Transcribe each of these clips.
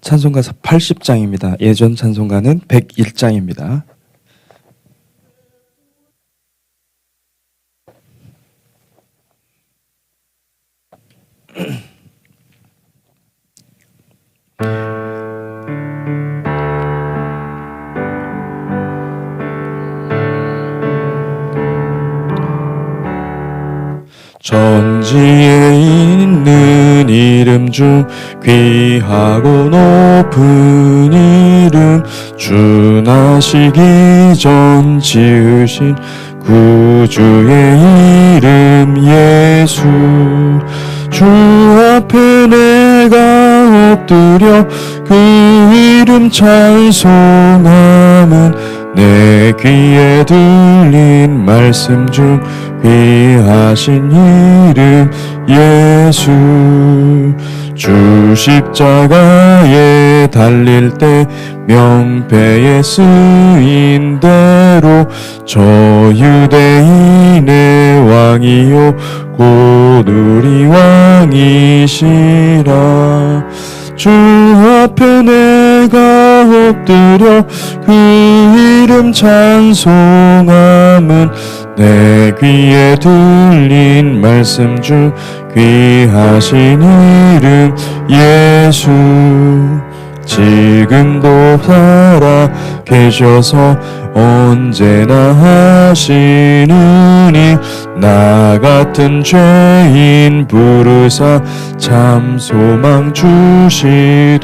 찬송가 80장입니다. 예전 찬송가는 101장입니다. 전지에 있는 이름 중 귀하고 높은 이름, 주 나시기 전 지으신 구주의 이름 예수. 주 앞에 내가 엎드려 그 이름 찬송함은 내 귀에 들린 말씀 중 귀하신 이름 예수. 주 십자가에 달릴 때 명패에 쓰인 대로 저 유대인의 왕이요 곧 우리 왕이시라. 주 앞에 내가 엎드려 그 이름 찬송함은 내 귀에 들린 말씀 중 귀하신 이름 예수. 지금도 살아 계셔서 언제나 하시는 일, 나 같은 죄인 부르사 참 소망 주시도다.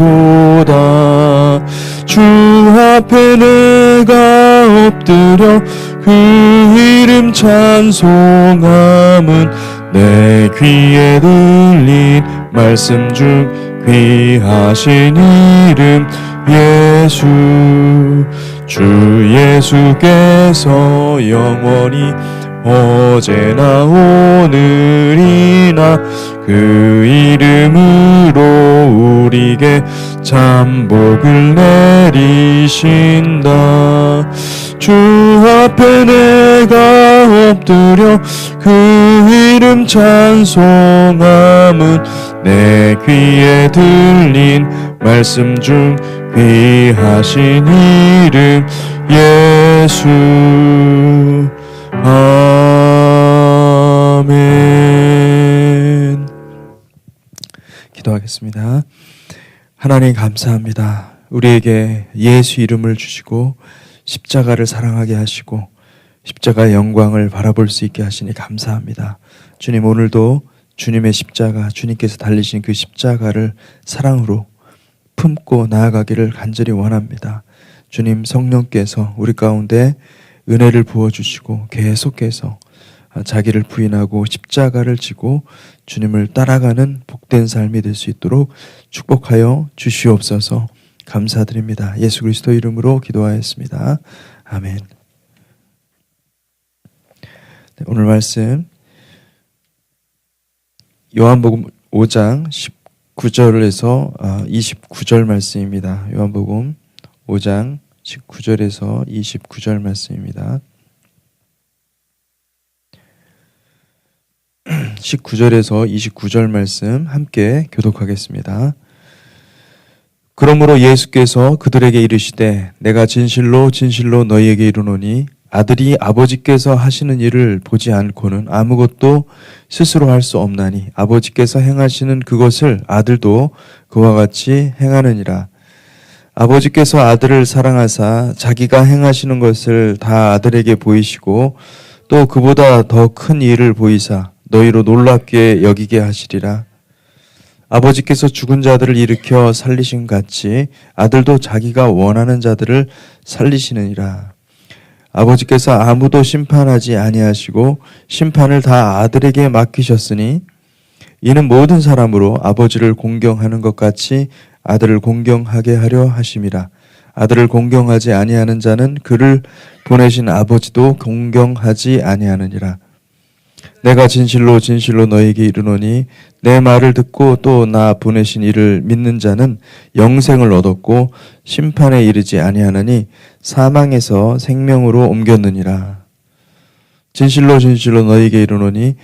주 앞에 내가 엎드려 그 이름 찬송함은 내 귀에 들린 말씀 중 귀하신 이름 예수. 주 예수께서 영원히 어제나 오늘이나 그 이름으로 우리에게 참 복을 내리신다. 주 앞에 내가 엎드려 그 이름 찬송함은 내 귀에 들린 말씀 중 귀하신 이름 예수. 아멘. 기도하겠습니다. 하나님 감사합니다. 우리에게 예수 이름을 주시고 십자가를 사랑하게 하시고 십자가의 영광을 바라볼 수 있게 하시니 감사합니다. 주님, 오늘도 주님의 십자가, 주님께서 달리신 그 십자가를 사랑으로 품고 나아가기를 간절히 원합니다. 주님, 성령께서 우리 가운데 은혜를 부어주시고 계속해서 자기를 부인하고 십자가를 지고 주님을 따라가는 복된 삶이 될 수 있도록 축복하여 주시옵소서. 감사드립니다. 예수 그리스도 이름으로 기도하였습니다. 아멘. 네, 오늘 말씀 요한복음 5장 19절에서 29절 말씀입니다. 요한복음 5장 19절에서 29절 말씀입니다. 19절에서 29절 말씀 함께 교독하겠습니다. 그러므로 예수께서 그들에게 이르시되 내가 진실로 진실로 너희에게 이르노니 아들이 아버지께서 하시는 일을 보지 않고는 아무것도 스스로 할 수 없나니 아버지께서 행하시는 그것을 아들도 그와 같이 행하느니라. 아버지께서 아들을 사랑하사 자기가 행하시는 것을 다 아들에게 보이시고 또 그보다 더 큰 일을 보이사 너희로 놀랍게 여기게 하시리라. 아버지께서 죽은 자들을 일으켜 살리신 같이 아들도 자기가 원하는 자들을 살리시느니라. 아버지께서 아무도 심판하지 아니하시고 심판을 다 아들에게 맡기셨으니 이는 모든 사람으로 아버지를 공경하는 것 같이 아들을 공경하게 하려 하심이라. 아들을 공경하지 아니하는 자는 그를 보내신 아버지도 공경하지 아니하느니라. 내가 진실로 진실로 너희에게 이르노니 내 말을 듣고 또 나 보내신 이를 믿는 자는 영생을 얻었고 심판에 이르지 아니하느니 사망에서 생명으로 옮겼느니라. 진실로 진실로 너희에게 이르노니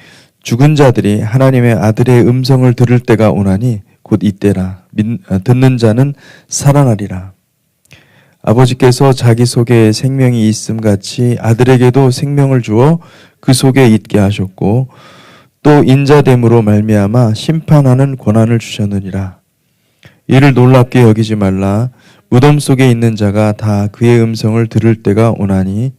죽은 자들이 하나님의 아들의 음성을 들을 때가 오나니 곧 이때라. 듣는 자는 살아나리라. 아버지께서 자기 속에 생명이 있음 같이 아들에게도 생명을 주어 그 속에 있게 하셨고 또 인자됨으로 말미암아 심판하는 권한을 주셨느니라. 이를 놀랍게 여기지 말라. 무덤 속에 있는 자가 다 그의 음성을 들을 때가 오나니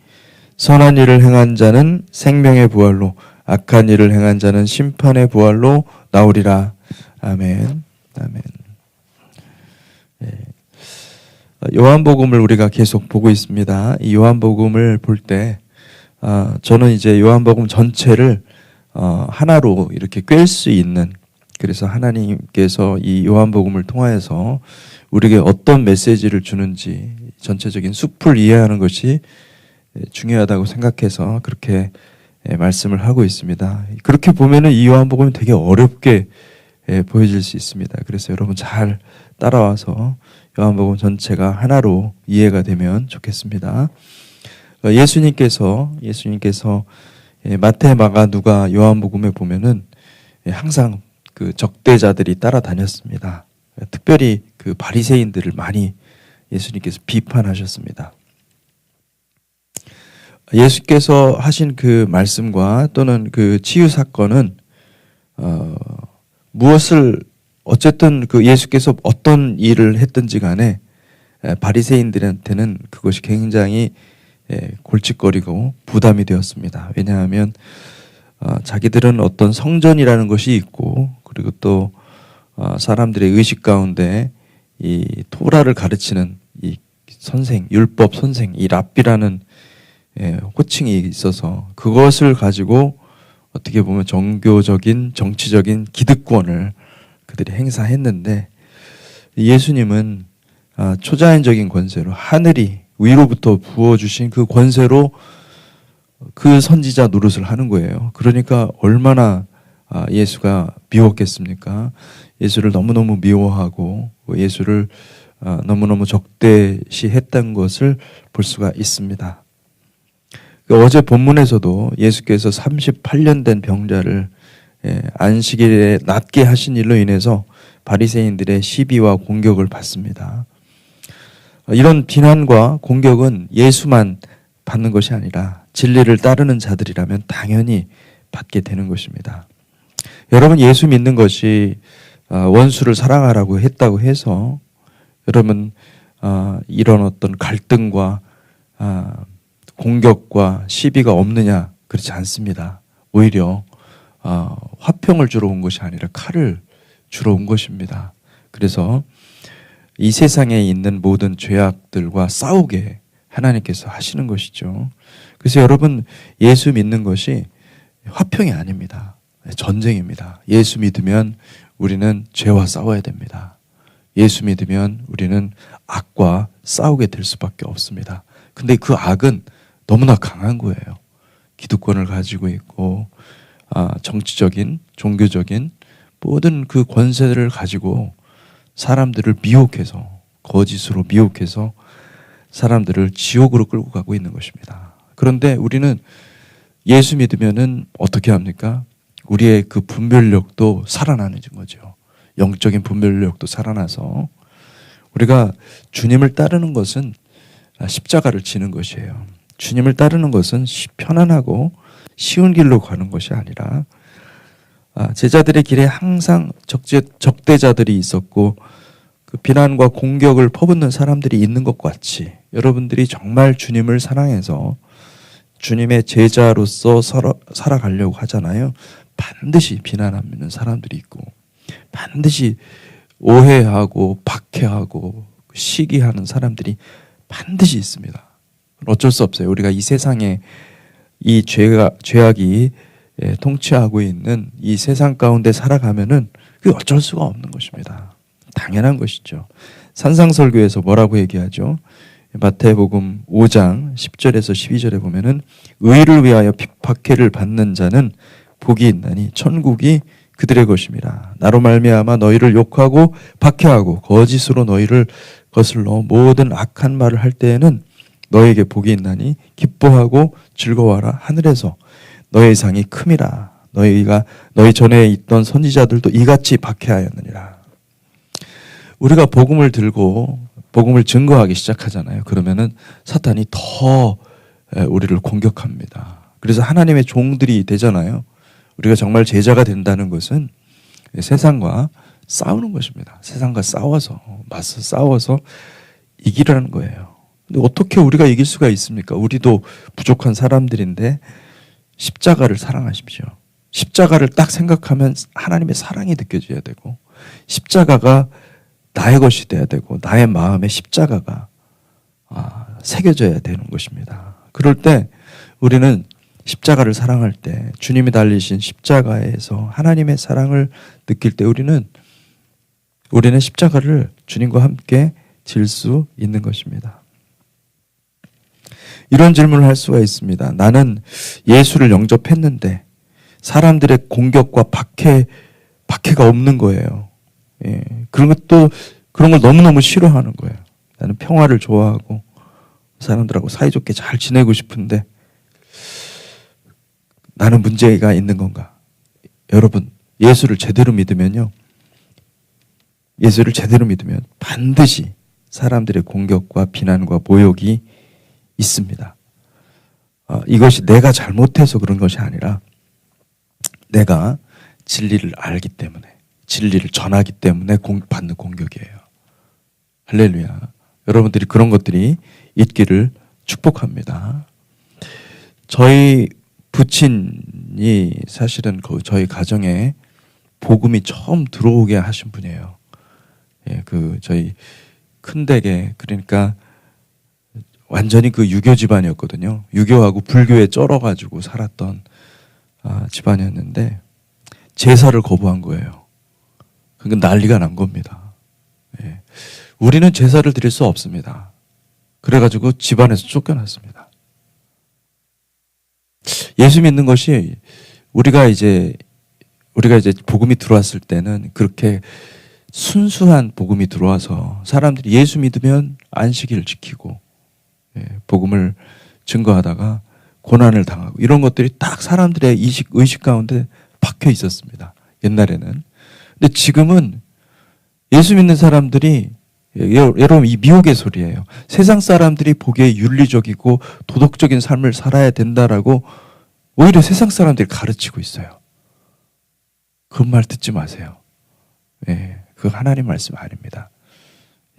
선한 일을 행한 자는 생명의 부활로 악한 일을 행한 자는 심판의 부활로 나오리라. 아멘. 아멘. 네. 요한복음을 우리가 계속 보고 있습니다. 이 요한복음을 볼 때 저는 이제 요한복음 전체를 하나로 이렇게 꿰을 수 있는, 그래서 하나님께서 이 요한복음을 통하여서 우리에게 어떤 메시지를 주는지 전체적인 숲을 이해하는 것이 중요하다고 생각해서 그렇게 말씀을 하고 있습니다. 그렇게 보면은 이 요한복음이 되게 어렵게 보여질 수 있습니다. 그래서 여러분 잘 따라와서 요한복음 전체가 하나로 이해가 되면 좋겠습니다. 예수님께서 마태, 마가, 누가, 요한복음에 보면은 항상 그 적대자들이 따라다녔습니다. 특별히 그 바리새인들을 많이 예수님께서 비판하셨습니다. 예수께서 하신 그 말씀과 또는 그 치유 사건은 무엇을 어쨌든 그 예수께서 어떤 일을 했든지 간에 바리새인들한테는 그것이 굉장히 골칫거리고 부담이 되었습니다. 왜냐하면 자기들은 어떤 성전이라는 것이 있고 그리고 또 사람들의 의식 가운데 이 토라를 가르치는 이 선생, 율법 선생, 이 랍비라는 호칭이 있어서 그것을 가지고 어떻게 보면 종교적인, 정치적인 기득권을 그들이 행사했는데 예수님은 초자연적인 권세로 하늘이 위로부터 부어주신 그 권세로 그 선지자 노릇을 하는 거예요. 그러니까 얼마나 예수가 미웠겠습니까? 예수를 너무너무 미워하고 예수를 너무너무 적대시했던 것을 볼 수가 있습니다. 어제 본문에서도 예수께서 38년 된 병자를 안식일에 낫게 하신 일로 인해서 바리새인들의 시비와 공격을 받습니다. 이런 비난과 공격은 예수만 받는 것이 아니라 진리를 따르는 자들이라면 당연히 받게 되는 것입니다. 여러분, 예수 믿는 것이 원수를 사랑하라고 했다고 해서 여러분 이런 어떤 갈등과 공격과 시비가 없느냐? 그렇지 않습니다. 오히려 화평을 주러 온 것이 아니라 칼을 주러 온 것입니다. 그래서 이 세상에 있는 모든 죄악들과 싸우게 하나님께서 하시는 것이죠. 그래서 여러분, 예수 믿는 것이 화평이 아닙니다. 전쟁입니다. 예수 믿으면 우리는 죄와 싸워야 됩니다. 예수 믿으면 우리는 악과 싸우게 될 수밖에 없습니다. 근데 그 악은 너무나 강한 거예요. 기득권을 가지고 있고 정치적인, 종교적인 모든 그 권세를 가지고 사람들을 미혹해서, 거짓으로 미혹해서 사람들을 지옥으로 끌고 가고 있는 것입니다. 그런데 우리는 예수 믿으면은 어떻게 합니까? 우리의 그 분별력도 살아나는 거죠. 영적인 분별력도 살아나서 우리가 주님을 따르는 것은 십자가를 지는 것이에요. 주님을 따르는 것은 편안하고 쉬운 길로 가는 것이 아니라 제자들의 길에 항상 적대자들이 있었고 그 비난과 공격을 퍼붓는 사람들이 있는 것 같이 여러분들이 정말 주님을 사랑해서 주님의 제자로서 살아가려고 하잖아요. 반드시 비난하는 사람들이 있고 반드시 오해하고 박해하고 시기하는 사람들이 반드시 있습니다. 어쩔 수 없어요. 우리가 이 세상에 이 죄악이 통치하고 있는 이 세상 가운데 살아가면은 그게 어쩔 수가 없는 것입니다. 당연한 것이죠. 산상설교에서 뭐라고 얘기하죠? 마태복음 5장 10절에서 12절에 보면은 의를 위하여 박해를 받는 자는 복이 있나니 천국이 그들의 것입니다. 나로 말미암아 너희를 욕하고 박해하고 거짓으로 너희를 거슬러 모든 악한 말을 할 때에는 너희에게 복이 있나니 기뻐하고 즐거워하라. 하늘에서 너희 상이 큼이라. 너희 전에 있던 선지자들도 이같이 박해하였느니라. 우리가 복음을 들고 복음을 증거하기 시작하잖아요. 그러면은 사탄이 더 우리를 공격합니다. 그래서 하나님의 종들이 되잖아요. 우리가 정말 제자가 된다는 것은 세상과 싸우는 것입니다. 세상과 싸워서 맞서 싸워서 이기라는 거예요. 근데 어떻게 우리가 이길 수가 있습니까? 우리도 부족한 사람들인데 십자가를 사랑하십시오. 십자가를 딱 생각하면 하나님의 사랑이 느껴져야 되고 십자가가 나의 것이 돼야 되고 나의 마음에 십자가가 새겨져야 되는 것입니다. 그럴 때 우리는 십자가를 사랑할 때 주님이 달리신 십자가에서 하나님의 사랑을 느낄 때 우리는 십자가를 주님과 함께 질 수 있는 것입니다. 이런 질문을 할 수가 있습니다. 나는 예수를 영접했는데 사람들의 공격과 박해가 없는 거예요. 예, 그런 걸 너무너무 싫어하는 거예요. 나는 평화를 좋아하고 사람들하고 사이좋게 잘 지내고 싶은데 나는 문제가 있는 건가? 여러분, 예수를 제대로 믿으면 반드시 사람들의 공격과 비난과 모욕이 있습니다. 이것이 내가 잘못해서 그런 것이 아니라 내가 진리를 알기 때문에, 진리를 전하기 때문에 받는 공격이에요. 할렐루야. 여러분들이 그런 것들이 있기를 축복합니다. 저희 부친이 사실은 저희 가정에 복음이 처음 들어오게 하신 분이에요. 예, 저희 큰댁에, 그러니까 완전히 유교 집안이었거든요. 유교하고 불교에 쩔어가지고 살았던 집안이었는데 제사를 거부한 거예요. 그러니까 난리가 난 겁니다. 예. 우리는 제사를 드릴 수 없습니다. 그래가지고 집안에서 쫓겨났습니다. 예수 믿는 것이 우리가 이제 복음이 들어왔을 때는 그렇게 순수한 복음이 들어와서 사람들이 예수 믿으면 안식일을 지키고 복음을 증거하다가 고난을 당하고 이런 것들이 딱 사람들의 의식 가운데 박혀 있었습니다. 옛날에는. 근데 지금은 예수 믿는 사람들이, 여러분, 이 미혹의 소리예요. 세상 사람들이 보기에 윤리적이고 도덕적인 삶을 살아야 된다라고 오히려 세상 사람들이 가르치고 있어요. 그 말 듣지 마세요. 예, 그 하나님 말씀 아닙니다.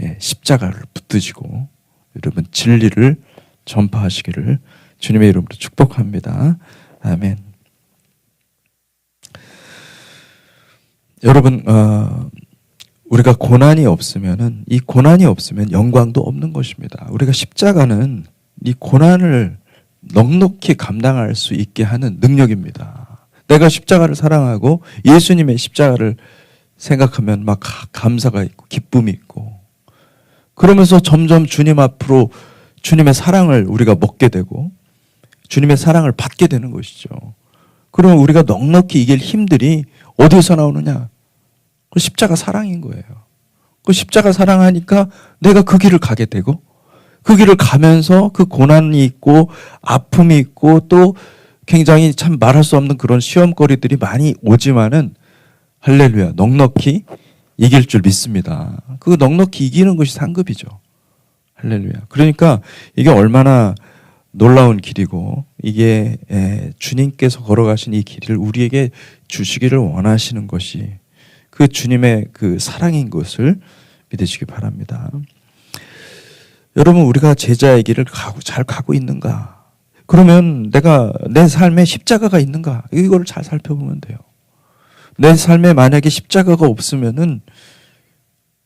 예, 십자가를 붙드시고 여러분 진리를 전파하시기를 주님의 이름으로 축복합니다. 아멘. 여러분, 우리가 고난이 없으면 영광도 없는 것입니다. 우리가 십자가는 이 고난을 넉넉히 감당할 수 있게 하는 능력입니다. 내가 십자가를 사랑하고 예수님의 십자가를 생각하면 막 감사가 있고 기쁨이 있고 그러면서 점점 주님 앞으로 주님의 사랑을 우리가 먹게 되고 주님의 사랑을 받게 되는 것이죠. 그러면 우리가 넉넉히 이길 힘들이 어디에서 나오느냐? 그 십자가 사랑인 거예요. 그 십자가 사랑하니까 내가 그 길을 가게 되고 그 길을 가면서 그 고난이 있고 아픔이 있고 또 굉장히 참 말할 수 없는 그런 시험거리들이 많이 오지만은 할렐루야, 넉넉히 이길 줄 믿습니다. 그 넉넉히 이기는 것이 상급이죠. 할렐루야. 그러니까 이게 얼마나 놀라운 길이고 이게 주님께서 걸어가신 이 길을 우리에게 주시기를 원하시는 것이 그 주님의 그 사랑인 것을 믿으시기 바랍니다. 여러분, 우리가 제자의 길을 잘 가고 있는가? 그러면 내가 내 삶에 십자가가 있는가? 이거를 잘 살펴보면 돼요. 내 삶에 만약에 십자가가 없으면은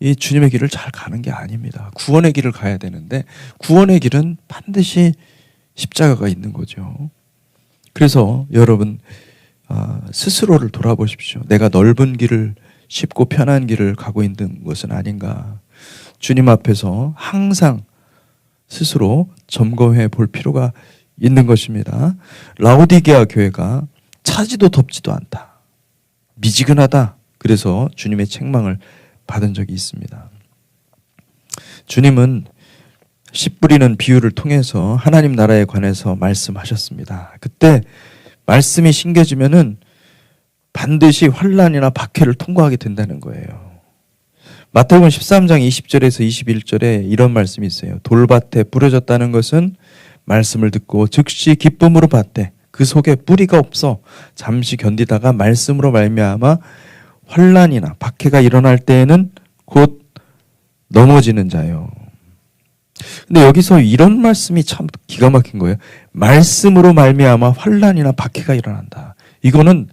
이 주님의 길을 잘 가는 게 아닙니다. 구원의 길을 가야 되는데 구원의 길은 반드시 십자가가 있는 거죠. 그래서 여러분 스스로를 돌아보십시오. 내가 넓은 길을 쉽고 편한 길을 가고 있는 것은 아닌가. 주님 앞에서 항상 스스로 점검해 볼 필요가 있는 것입니다. 라오디게아 교회가 차지도 덥지도 않다. 미지근하다. 그래서 주님의 책망을 받은 적이 있습니다. 주님은 씨 뿌리는 비유를 통해서 하나님 나라에 관해서 말씀하셨습니다. 그때 말씀이 심겨지면은 반드시 환난이나 박해를 통과하게 된다는 거예요. 마태복음 13장 20절에서 21절에 이런 말씀이 있어요. 돌밭에 뿌려졌다는 것은 말씀을 듣고 즉시 기쁨으로 받되 그 속에 뿌리가 없어 잠시 견디다가 말씀으로 말미암아 환난이나 박해가 일어날 때에는 곧 넘어지는 자요. 근데 여기서 이런 말씀이 참 기가 막힌 거예요. 말씀으로 말미암아 환난이나 박해가 일어난다. 이거는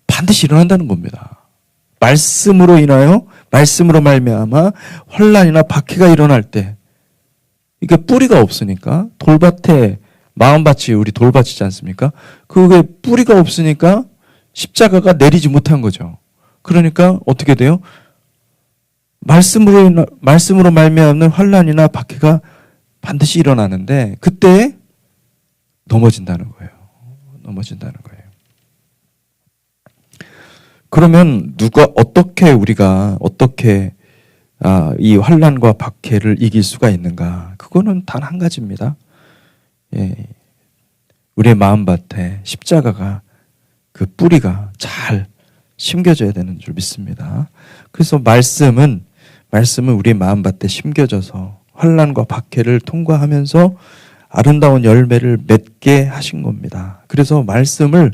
반드시 일어난다는 겁니다. 말씀으로 인하여 말씀으로 말미암아 환난이나 박해가 일어날 때 이게 뿌리가 없으니까 돌밭에 마음밭이 우리 돌밭이지 않습니까? 그게 뿌리가 없으니까 십자가가 내리지 못한 거죠. 그러니까 어떻게 돼요? 말씀으로 말미암는 환난이나 박해가 반드시 일어나는데 그때 넘어진다는 거예요. 넘어진다는 거예요. 그러면 우리가 어떻게 이 환난과 박해를 이길 수가 있는가? 그거는 단 한 가지입니다. 예, 우리의 마음밭에 십자가가 그 뿌리가 잘 심겨져야 되는 줄 믿습니다. 그래서 말씀은 우리의 마음밭에 심겨져서 환난과 박해를 통과하면서 아름다운 열매를 맺게 하신 겁니다. 그래서 말씀을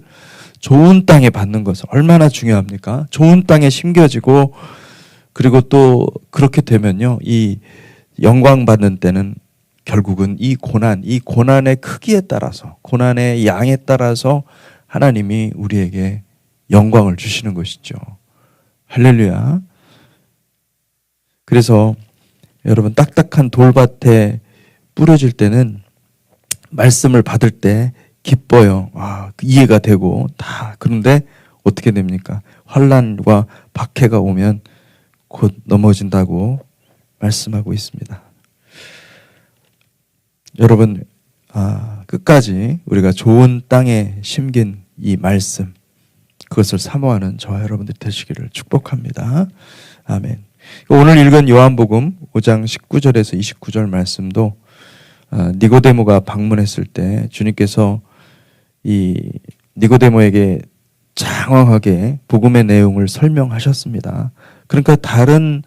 좋은 땅에 받는 것은 얼마나 중요합니까? 좋은 땅에 심겨지고 그리고 또 그렇게 되면요. 이 영광 받는 때는 결국은 이 고난의 크기에 따라서 고난의 양에 따라서 하나님이 우리에게 영광을 주시는 것이죠. 할렐루야. 그래서 여러분 딱딱한 돌밭에 뿌려질 때는 말씀을 받을 때 기뻐요. 이해가 되고 다. 그런데 어떻게 됩니까? 환난과 박해가 오면 곧 넘어진다고 말씀하고 있습니다. 여러분 끝까지 우리가 좋은 땅에 심긴 이 말씀 그것을 사모하는 저와 여러분들이 되시기를 축복합니다. 아멘. 오늘 읽은 요한복음 5장 19절에서 29절 말씀도 니고데모가 방문했을 때 주님께서 이 니고데모에게 장황하게 복음의 내용을 설명하셨습니다. 그러니까 다른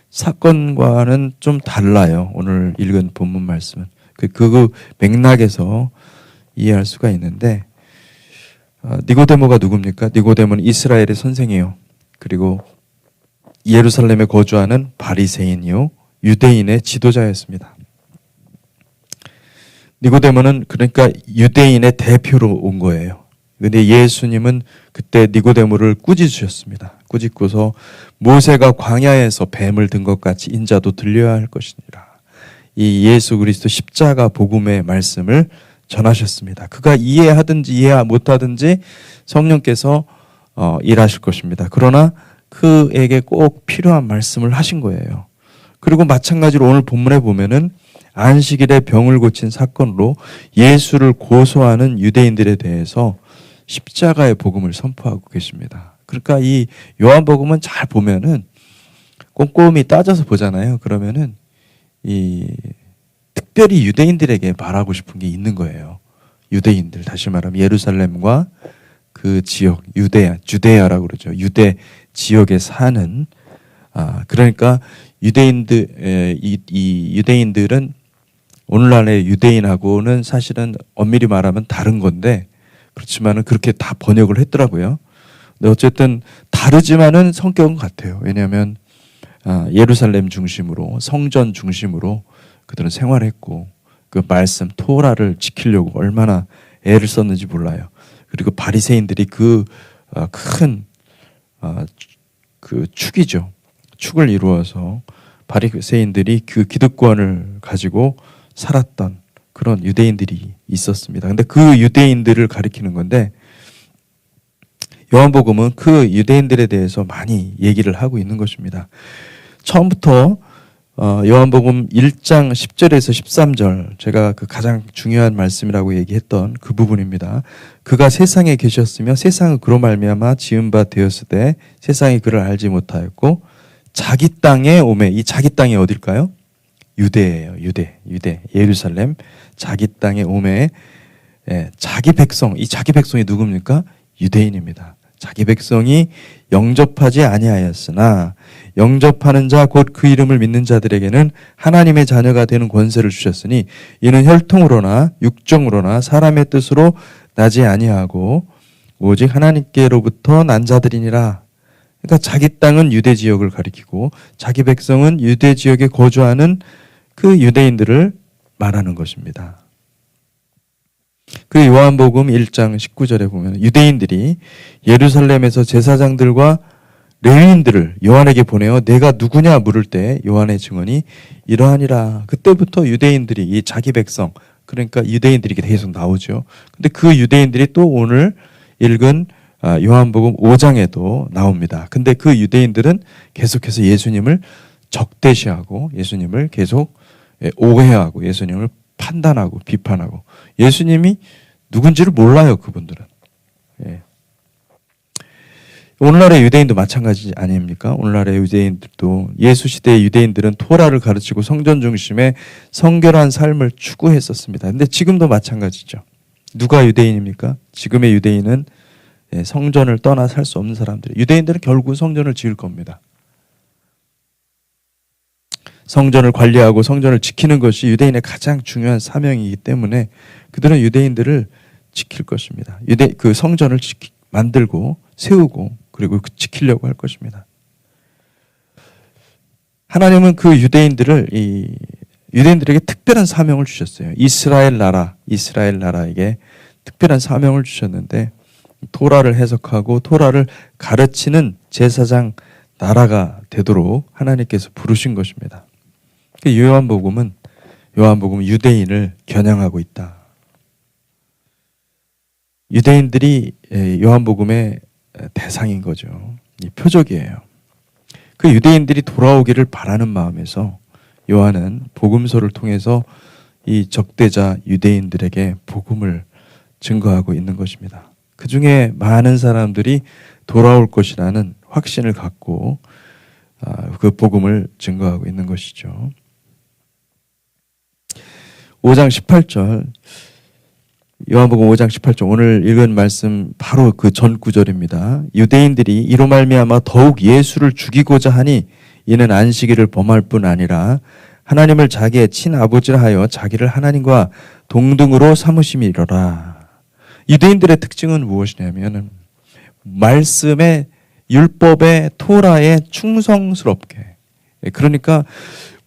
사건과는 좀 달라요. 오늘 읽은 본문 말씀은. 그 맥락에서 이해할 수가 있는데 니고데모가 누굽니까? 니고데모는 이스라엘의 선생이요. 그리고 예루살렘에 거주하는 바리새인이요. 유대인의 지도자였습니다. 니고데모는 그러니까 유대인의 대표로 온 거예요. 그런데 예수님은 그때 니고데모를 꾸짖으셨습니다. 꾸짖고서 모세가 광야에서 뱀을 든 것 같이 인자도 들려야 할 것이니라. 이 예수 그리스도 십자가 복음의 말씀을 전하셨습니다. 그가 이해하든지 이해 못하든지 성령께서 일하실 것입니다. 그러나 그에게 꼭 필요한 말씀을 하신 거예요. 그리고 마찬가지로 오늘 본문에 보면은 안식일에 병을 고친 사건으로 예수를 고소하는 유대인들에 대해서 십자가의 복음을 선포하고 계십니다. 그러니까 이 요한복음은 잘 보면은 꼼꼼히 따져서 보잖아요. 그러면은 특별히 유대인들에게 말하고 싶은 게 있는 거예요. 유대인들, 다시 말하면 예루살렘과 그 지역, 주데아라고 그러죠. 유대 지역에 사는, 그러니까 유대인들은 오늘날의 유대인하고는 사실은 엄밀히 말하면 다른 건데, 그렇지만은 그렇게 다 번역을 했더라고요. 근데 어쨌든 다르지만은 성격은 같아요. 왜냐하면 예루살렘 중심으로, 성전 중심으로 그들은 생활했고 그 말씀 토라를 지키려고 얼마나 애를 썼는지 몰라요. 그리고 바리새인들이 그 축이죠. 축을 이루어서 바리새인들이 그 기득권을 가지고 살았던 그런 유대인들이 있었습니다. 근데 그 유대인들을 가리키는 건데 요한복음은 그 유대인들에 대해서 많이 얘기를 하고 있는 것입니다. 처음부터 요한복음 1장 10절에서 13절 제가 그 가장 중요한 말씀이라고 얘기했던 그 부분입니다. 그가 세상에 계셨으며 세상은 그로 말미암아 지은 바 되었으되 세상이 그를 알지 못하였고 자기 땅에 오매. 이 자기 땅이 어딜까요? 유대예요. 유대 예루살렘 자기 땅에 오매. 자기 백성, 이 자기 백성이 누굽니까? 유대인입니다. 자기 백성이 영접하지 아니하였으나 영접하는 자 곧 그 이름을 믿는 자들에게는 하나님의 자녀가 되는 권세를 주셨으니 이는 혈통으로나 육정으로나 사람의 뜻으로 나지 아니하고 오직 하나님께로부터 난 자들이니라. 그러니까 자기 땅은 유대 지역을 가리키고 자기 백성은 유대 지역에 거주하는 그 유대인들을 말하는 것입니다. 그 요한복음 1장 19절에 보면 유대인들이 예루살렘에서 제사장들과 레위인들을 요한에게 보내어 내가 누구냐 물을 때 요한의 증언이 이러하니라. 그때부터 유대인들이 이 자기 백성, 그러니까 유대인들이 계속 나오죠. 근데 그 유대인들이 또 오늘 읽은 요한복음 5장에도 나옵니다. 근데 그 유대인들은 계속해서 예수님을 적대시하고 예수님을 계속 오해하고 예수님을 판단하고 비판하고 예수님이 누군지를 몰라요. 그분들은. 예. 오늘날의 유대인도 마찬가지 아닙니까? 오늘날의 유대인들도 예수 시대의 유대인들은 토라를 가르치고 성전 중심의 성결한 삶을 추구했었습니다. 근데 지금도 마찬가지죠. 누가 유대인입니까? 지금의 유대인은 성전을 떠나 살 수 없는 사람들. 유대인들은 결국 성전을 지을 겁니다. 성전을 관리하고 성전을 지키는 것이 유대인의 가장 중요한 사명이기 때문에 그들은 유대인들을 지킬 것입니다. 그 성전을 만들고 세우고 그리고 지키려고 할 것입니다. 하나님은 그 유대인들에게 특별한 사명을 주셨어요. 이스라엘 나라에게 특별한 사명을 주셨는데 토라를 해석하고 토라를 가르치는 제사장 나라가 되도록 하나님께서 부르신 것입니다. 요한복음은 유대인을 겨냥하고 있다. 유대인들이 요한복음의 대상인 거죠. 표적이에요. 그 유대인들이 돌아오기를 바라는 마음에서 요한은 복음서를 통해서 이 적대자 유대인들에게 복음을 증거하고 있는 것입니다. 그 중에 많은 사람들이 돌아올 것이라는 확신을 갖고 그 복음을 증거하고 있는 것이죠. 5장 18절 요한복음 5장 18절 오늘 읽은 말씀 바로 그 전 구절입니다. 유대인들이 이로 말미암아 더욱 예수를 죽이고자 하니 이는 안식일을 범할 뿐 아니라 하나님을 자기의 친아버지라 하여 자기를 하나님과 동등으로 삼으심이로라. 유대인들의 특징은 무엇이냐면 말씀의 율법의 토라에 충성스럽게, 그러니까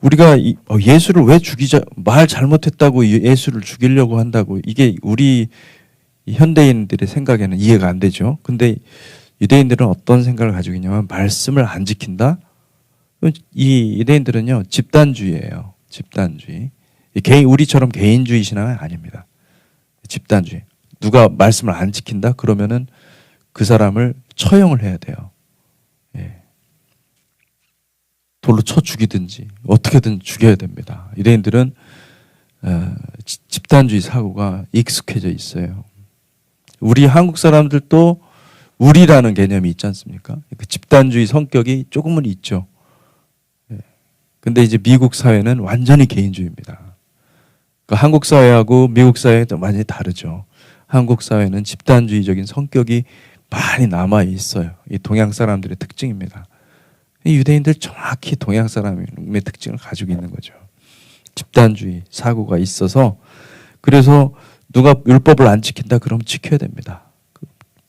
우리가 예수를 왜 말 잘못했다고 예수를 죽이려고 한다고, 이게 우리 현대인들의 생각에는 이해가 안 되죠. 근데 유대인들은 어떤 생각을 가지고 있냐면 말씀을 안 지킨다? 이 유대인들은요 집단주의예요. 집단주의. 우리처럼 개인주의 신앙은 아닙니다. 집단주의. 누가 말씀을 안 지킨다? 그러면은 그 사람을 처형을 해야 돼요. 예. 돌로 쳐 죽이든지 어떻게든 죽여야 됩니다. 유대인들은 집단주의 사고가 익숙해져 있어요. 우리 한국 사람들도 우리라는 개념이 있지 않습니까? 그 집단주의 성격이 조금은 있죠. 근데 이제 미국 사회는 완전히 개인주의입니다. 그러니까 한국 사회하고 미국 사회는 완전히 다르죠. 한국 사회는 집단주의적인 성격이 많이 남아 있어요. 이 동양 사람들의 특징입니다. 유대인들 정확히 동양 사람의 특징을 가지고 있는 거죠. 집단주의 사고가 있어서, 그래서 누가 율법을 안 지킨다 그러면 지켜야 됩니다.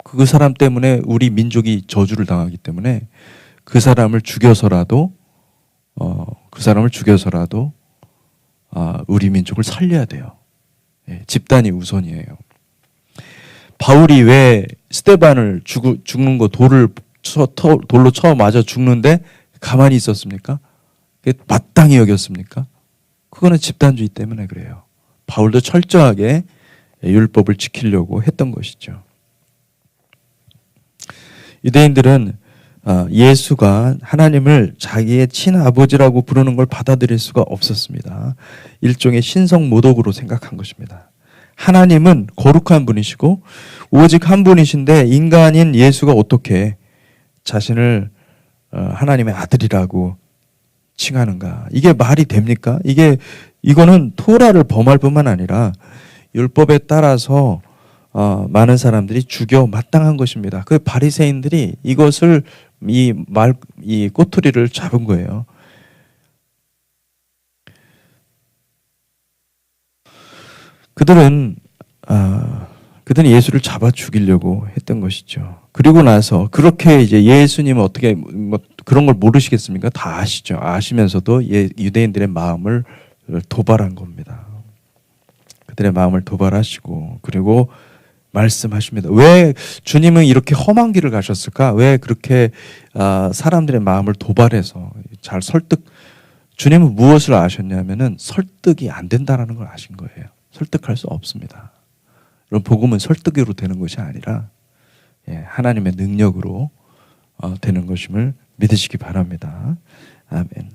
그 사람 때문에 우리 민족이 저주를 당하기 때문에 그 사람을 죽여서라도 우리 민족을 살려야 돼요. 집단이 우선이에요. 바울이 왜 스데반을 죽는 거 돌로 쳐 맞아 죽는데 가만히 있었습니까? 마땅히 여겼습니까? 그거는 집단주의 때문에 그래요. 바울도 철저하게 율법을 지키려고 했던 것이죠. 유대인들은 예수가 하나님을 자기의 친아버지라고 부르는 걸 받아들일 수가 없었습니다. 일종의 신성 모독으로 생각한 것입니다. 하나님은 거룩한 분이시고 오직 한 분이신데 인간인 예수가 어떻게 자신을 하나님의 아들이라고 칭하는가? 이게 말이 됩니까? 이거는 토라를 범할 뿐만 아니라 율법에 따라서 많은 사람들이 죽여 마땅한 것입니다. 그 바리새인들이 이것을 이 꼬투리를 잡은 거예요. 그들은 예수를 잡아 죽이려고 했던 것이죠. 그리고 나서 그렇게 이제 예수님은 어떻게 그런 걸 모르시겠습니까? 다 아시죠. 아시면서도 유대인들의 마음을 도발한 겁니다. 그들의 마음을 도발하시고 그리고 말씀하십니다. 왜 주님은 이렇게 험한 길을 가셨을까? 왜 그렇게 사람들의 마음을 도발해서 잘 주님은 무엇을 아셨냐면은 설득이 안 된다라는 걸 아신 거예요. 설득할 수 없습니다. 그럼 복음은 설득으로 되는 것이 아니라 하나님의 능력으로 되는 것임을 믿으시기 바랍니다. 아멘.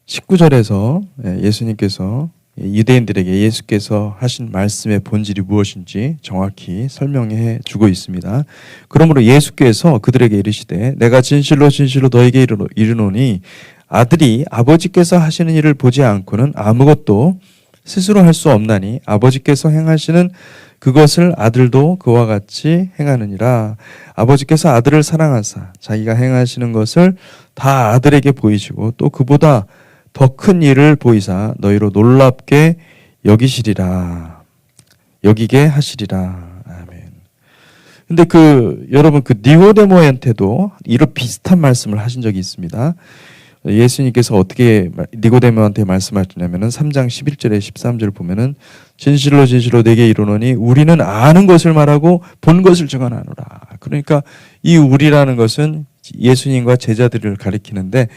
19절에서 예수님께서 유대인들에게 예수께서 하신 말씀의 본질이 무엇인지 정확히 설명해 주고 있습니다. 그러므로 예수께서 그들에게 이르시되 내가 진실로 진실로 너에게 이르노니 아들이 아버지께서 하시는 일을 보지 않고는 아무것도 스스로 할 수 없나니 아버지께서 행하시는 그것을 아들도 그와 같이 행하느니라. 아버지께서 아들을 사랑하사 자기가 행하시는 것을 다 아들에게 보이시고 또 그보다 더 큰 일을 보이사 너희로 놀랍게 여기게 하시리라. 아멘. 근데 여러분 니고데모한테도 이런 비슷한 말씀을 하신 적이 있습니다. 예수님께서 어떻게 니고데모한테 말씀하시냐면은 3장 11절에 13절 보면은 진실로 진실로 내게 이르노니 우리는 아는 것을 말하고 본 것을 증언하노라. 그러니까 이 우리라는 것은 예수님과 제자들을 가리키는데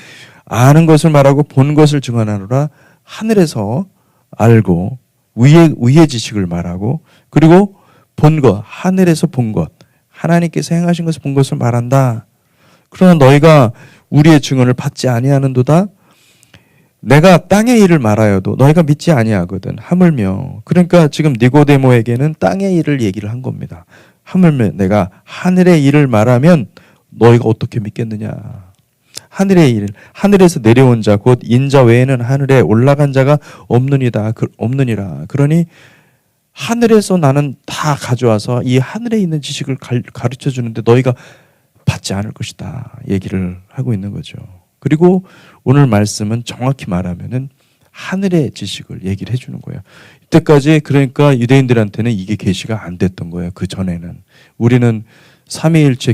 아는 것을 말하고 본 것을 증언하노라. 하늘에서 알고 위의 지식을 말하고 그리고 본 것, 하늘에서 본 것, 하나님께서 행하신 것을 본 것을 말한다. 그러나 너희가 우리의 증언을 받지 아니하는도다. 내가 땅의 일을 말하여도 너희가 믿지 아니하거든. 하물며 그러니까 지금 니고데모에게는 땅의 일을 얘기를 한 겁니다. 하물며 내가 하늘의 일을 말하면 너희가 어떻게 믿겠느냐. 하늘의 일, 하늘에서 내려온 자 곧 인자 외에는 하늘에 올라간 자가 없느니라. 그러니 하늘에서 나는 다 가져와서 이 하늘에 있는 지식을 가르쳐 주는데 너희가 받지 않을 것이다. 얘기를 하고 있는 거죠. 그리고 오늘 말씀은 정확히 말하면은 하늘의 지식을 얘기를 해주는 거예요. 이때까지 그러니까 유대인들한테는 이게 계시가 안 됐던 거예요. 그 전에는 우리는 삼위일체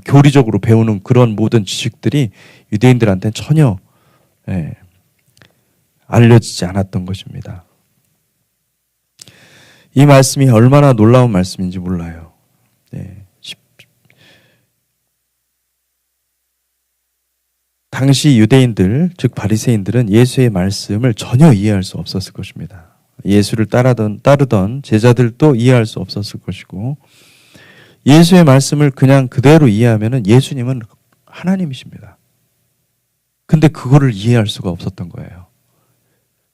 교리적으로 배우는 그런 모든 지식들이 유대인들한테는 전혀 알려지지 않았던 것입니다. 이 말씀이 얼마나 놀라운 말씀인지 몰라요. 당시 유대인들, 즉 바리새인들은 예수의 말씀을 전혀 이해할 수 없었을 것입니다. 예수를 따르던 제자들도 이해할 수 없었을 것이고 예수의 말씀을 그냥 그대로 이해하면은 예수님은 하나님이십니다. 근데 그거를 이해할 수가 없었던 거예요.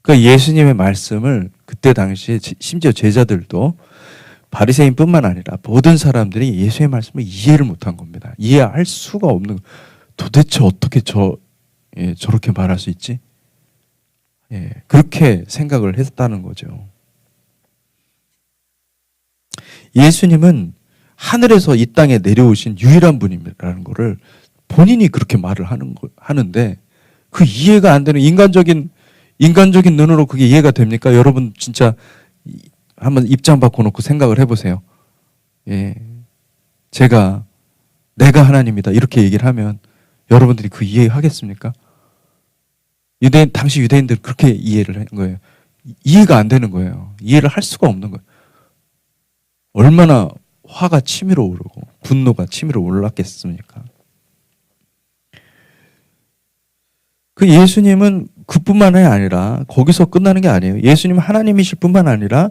그러니까 예수님의 말씀을 그때 당시에 심지어 제자들도 바리새인뿐만 아니라 모든 사람들이 예수의 말씀을 이해를 못한 겁니다. 이해할 수가 없는 도대체 어떻게 저렇게 말할 수 있지? 그렇게 생각을 했다는 거죠. 예수님은 하늘에서 이 땅에 내려오신 유일한 분이라는 거를 본인이 그렇게 말을 하는데 그 이해가 안 되는 인간적인 눈으로 그게 이해가 됩니까? 여러분 진짜 한번 입장 바꿔놓고 생각을 해보세요. 내가 하나님이다 이렇게 얘기를 하면 여러분들이 그 이해하겠습니까? 당시 유대인들 그렇게 이해를 한 거예요. 이해가 안 되는 거예요. 이해를 할 수가 없는 거예요. 얼마나 화가 치밀어 오르고 분노가 치밀어 올랐겠습니까? 그 예수님은 그뿐만이 아니라 거기서 끝나는 게 아니에요. 예수님은 하나님이실 뿐만 아니라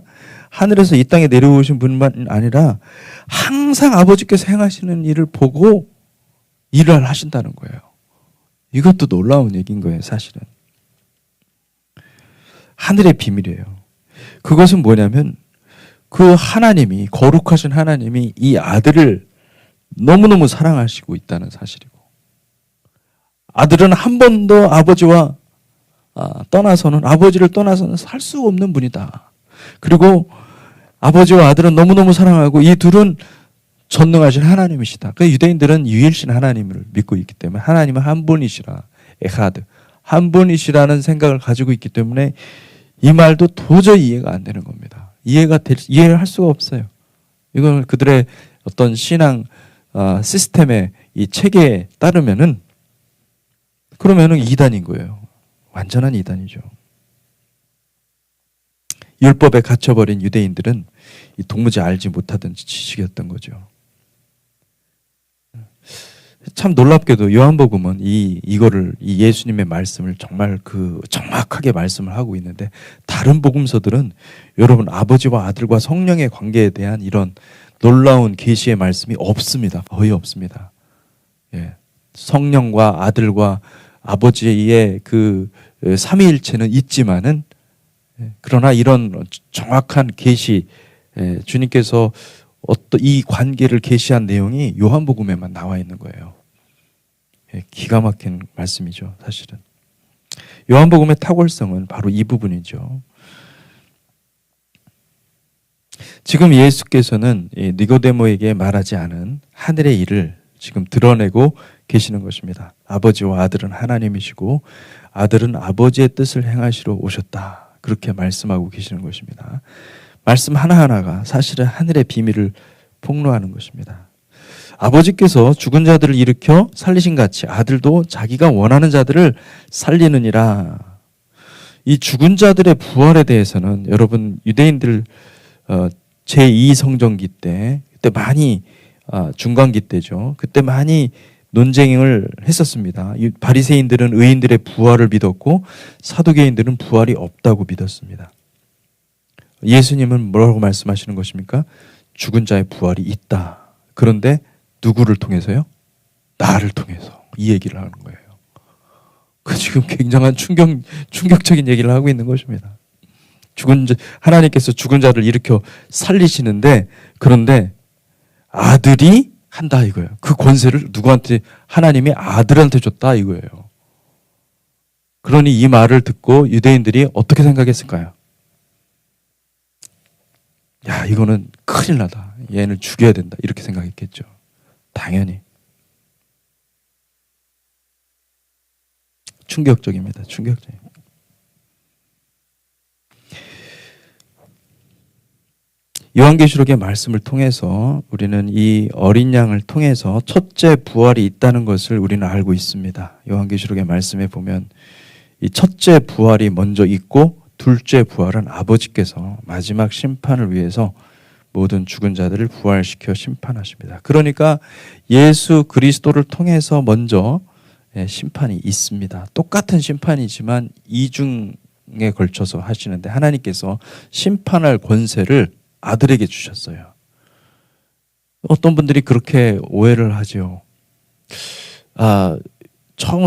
하늘에서 이 땅에 내려오신 분만 아니라 항상 아버지께서 행하시는 일을 보고 일을 하신다는 거예요. 이것도 놀라운 얘기인 거예요, 사실은. 하늘의 비밀이에요. 그것은 뭐냐면 그 하나님이 거룩하신 하나님이 이 아들을 너무너무 사랑하시고 있다는 사실이고 아들은 한 번도 아버지를 떠나서는 살 수 없는 분이다. 그리고 아버지와 아들은 너무너무 사랑하고 이 둘은 전능하신 하나님이시다. 그 유대인들은 유일신 하나님을 믿고 있기 때문에 하나님은 한 분이시라. 에하드. 한 분이시라는 생각을 가지고 있기 때문에 이 말도 도저히 이해가 안 되는 겁니다. 이해를 할 수가 없어요. 이건 그들의 어떤 신앙 시스템의 이 체계에 따르면은 그러면은 이단인 거예요. 완전한 이단이죠. 율법에 갇혀버린 유대인들은 이 도무지 알지 못하던 지식이었던 거죠. 참 놀랍게도 요한복음은 이거를 이 예수님의 말씀을 정말 정확하게 말씀을 하고 있는데 다른 복음서들은 여러분 아버지와 아들과 성령의 관계에 대한 이런 놀라운 계시의 말씀이 없습니다. 거의 없습니다. 예. 성령과 아들과 아버지의 그 삼위일체는 있지만은 그러나 이런 정확한 계시 주님께서 어떤 이 관계를 계시한 내용이 요한복음에만 나와 있는 거예요. 기가 막힌 말씀이죠, 사실은. 요한복음의 탁월성은 바로 이 부분이죠. 지금 예수께서는 니고데모에게 말하지 않은 하늘의 일을 지금 드러내고 계시는 것입니다. 아버지와 아들은 하나님이시고 아들은 아버지의 뜻을 행하시러 오셨다. 그렇게 말씀하고 계시는 것입니다. 말씀 하나하나가 사실은 하늘의 비밀을 폭로하는 것입니다. 아버지께서 죽은 자들을 일으켜 살리신 같이 아들도 자기가 원하는 자들을 살리느니라. 이 죽은 자들의 부활에 대해서는 여러분 유대인들 제2성전기 때 그때 많이 중간기 때죠. 그때 많이 논쟁을 했었습니다. 바리새인들은 의인들의 부활을 믿었고 사두개인들은 부활이 없다고 믿었습니다. 예수님은 뭐라고 말씀하시는 것입니까? 죽은 자의 부활이 있다. 그런데 누구를 통해서요? 나를 통해서. 이 얘기를 하는 거예요. 그 지금 굉장한 충격적인 얘기를 하고 있는 것입니다. 하나님께서 죽은 자를 일으켜 살리시는데 그런데 아들이 한다 이거예요. 그 권세를 누구한테? 하나님이 아들한테 줬다 이거예요. 그러니 이 말을 듣고 유대인들이 어떻게 생각했을까요? 야, 이거는 큰일 나다. 얘는 죽여야 된다. 이렇게 생각했겠죠. 당연히. 충격적입니다. 충격적입니다. 요한계시록의 말씀을 통해서 우리는 이 어린 양을 통해서 첫째 부활이 있다는 것을 우리는 알고 있습니다. 요한계시록의 말씀에 보면 이 첫째 부활이 먼저 있고 둘째 부활은 아버지께서 마지막 심판을 위해서 모든 죽은 자들을 부활시켜 심판하십니다. 그러니까 예수 그리스도를 통해서 먼저 심판이 있습니다. 똑같은 심판이지만 이중에 걸쳐서 하시는데 하나님께서 심판할 권세를 아들에게 주셨어요. 어떤 분들이 그렇게 오해를 하죠.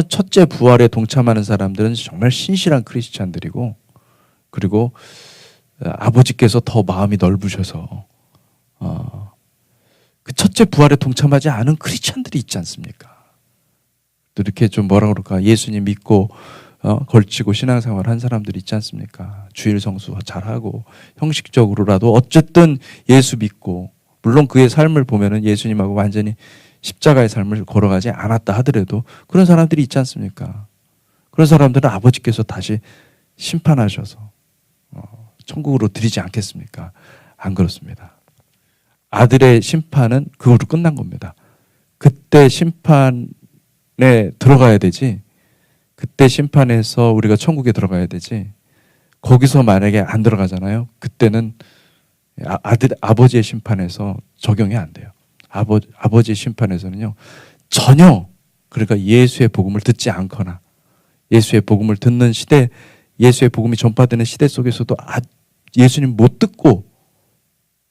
첫째 부활에 동참하는 사람들은 정말 신실한 크리스찬들이고 그리고 아버지께서 더 마음이 넓으셔서 그 첫째 부활에 동참하지 않은 크리스찬들이 있지 않습니까? 또 이렇게 좀 뭐라 그럴까 예수님 믿고 걸치고 신앙생활 한 사람들이 있지 않습니까? 주일 성수 잘하고 형식적으로라도 어쨌든 예수 믿고 물론 그의 삶을 보면은 예수님하고 완전히 십자가의 삶을 걸어가지 않았다 하더라도 그런 사람들이 있지 않습니까? 그런 사람들은 아버지께서 다시 심판하셔서 천국으로 드리지 않겠습니까? 안 그렇습니다. 아들의 심판은 그걸로 끝난 겁니다. 그때 심판에 들어가야 되지. 그때 심판에서 우리가 천국에 들어가야 되지. 거기서 만약에 안 들어가잖아요. 그때는 아버지의 심판에서 적용이 안 돼요. 아버지의 심판에서는요. 전혀 그러니까 예수의 복음을 듣지 않거나 예수의 복음을 듣는 시대, 예수의 복음이 전파되는 시대 속에서도 예수님 못 듣고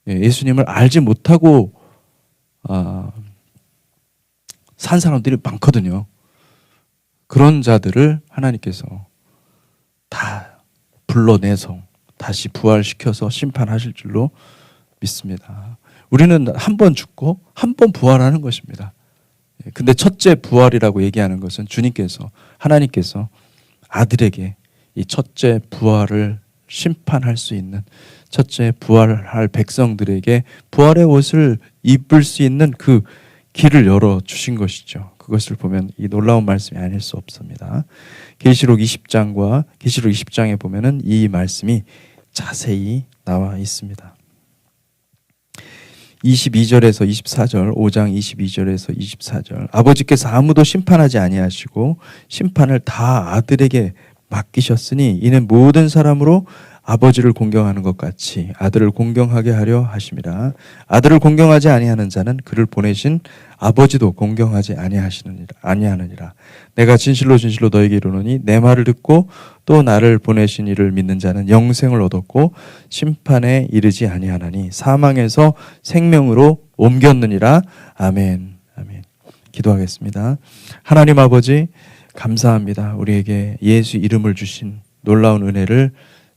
예수님을 알지 못하고 산 사람들이 많거든요. 그런 자들을 하나님께서 다 불러내서 다시 부활시켜서 심판하실 줄로 믿습니다. 우리는 한 번 죽고 한 번 부활하는 것입니다. 근데 첫째 부활이라고 얘기하는 것은 주님께서 하나님께서 아들에게 이 첫째 부활을 심판할 수 있는 첫째, 부활할 백성들에게 부활의 옷을 입을 수 있는 그 길을 열어주신 것이죠. 그것을 보면 이 놀라운 말씀이 아닐 수 없습니다. 계시록 20장에 보면은 이 말씀이 자세히 나와 있습니다. 22절에서 24절, 5장 22절에서 24절. 아버지께서 아무도 심판하지 아니하시고 심판을 다 아들에게 맡기셨으니 이는 모든 사람으로 아버지를 공경하는 것 같이 아들을 공경하게 하려 하심이라. 아들을 공경하지 아니하는 자는 그를 보내신 아버지도 공경하지 아니하느니라. 내가 진실로 진실로 너에게 이르노니 내 말을 듣고 또 나를 보내신 이를 믿는 자는 영생을 얻었고 심판에 이르지 아니하나니 사망에서 생명으로 옮겼느니라. 아멘. 아멘. 기도하겠습니다. 하나님 아버지, 감사합니다. 우리에게 예수 이름을 주신 놀라운 은혜를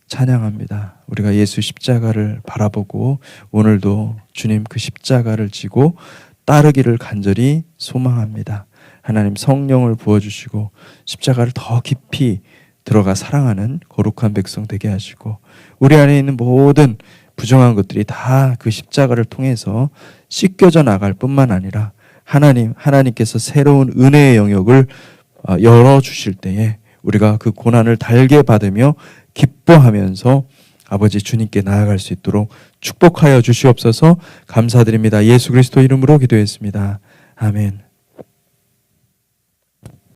찬양합니다. 우리가 예수 십자가를 바라보고 오늘도 주님 그 십자가를 지고 따르기를 간절히 소망합니다. 하나님, 성령을 부어주시고 십자가를 더 깊이 들어가 사랑하는 거룩한 백성 되게 하시고 우리 안에 있는 모든 부정한 것들이 다 그 십자가를 통해서 씻겨져 나갈 뿐만 아니라 하나님께서 새로운 은혜의 영역을 열어주실 때에 우리가 그 고난을 달게 받으며 기뻐하면서 아버지 주님께 나아갈 수 있도록 축복하여 주시옵소서. 감사드립니다. 예수 그리스도 이름으로 기도했습니다. 아멘.